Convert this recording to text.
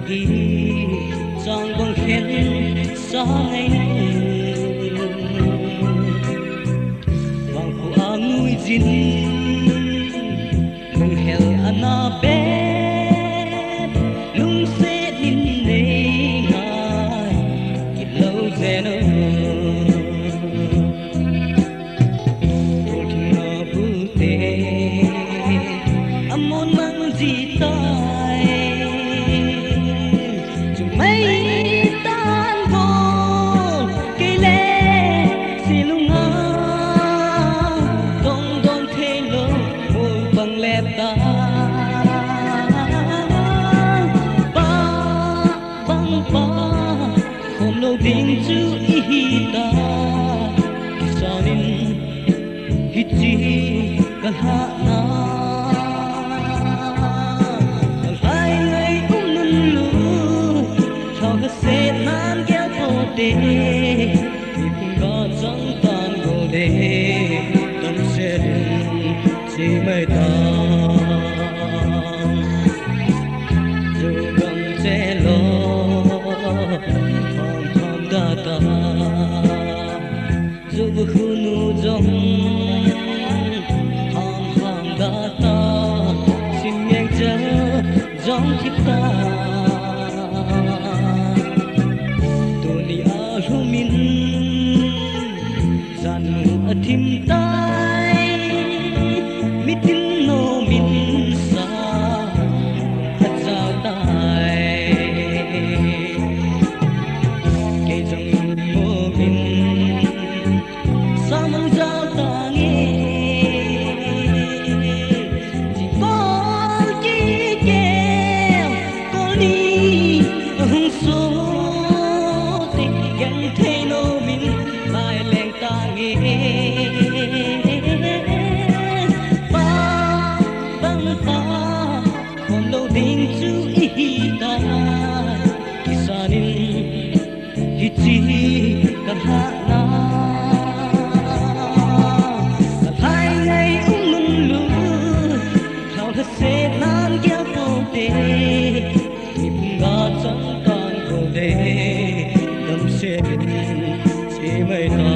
hi chang bang khen sa ngày wang pu angui jin lung hel ana be lung se din nei ngai kit lo zeno amon mang di tai chung mai tan go ke le silunga dong dong the lo mo bang le ta ba bang ba khom lo ding chu i hi ta kisanin hichi kan ha na sẽ nan kéo cô đê vì cùng có chẳng tan cô đê tâm sẽ đừng chỉ mây ta dù gầm che lo thom thom đa ta dù khu nu dòng thom thom đa ta xin nhanh chớ dòng thiết ta min gian thim tai mitin no min sa hat giao tai cây rừng mơ min sa mang giao ta nghe chỉ có chi kêu có đi hung số thế nô mình bài lên ta nghe ba băng ba hôm đầu tiên chú ý ta kisa nin hichi kan ha na hai ngày mừng lu thao thật sẽ nan kéo cô đê nhịp ga chẳng tan cô đê tâm sẽ chỉ mây ta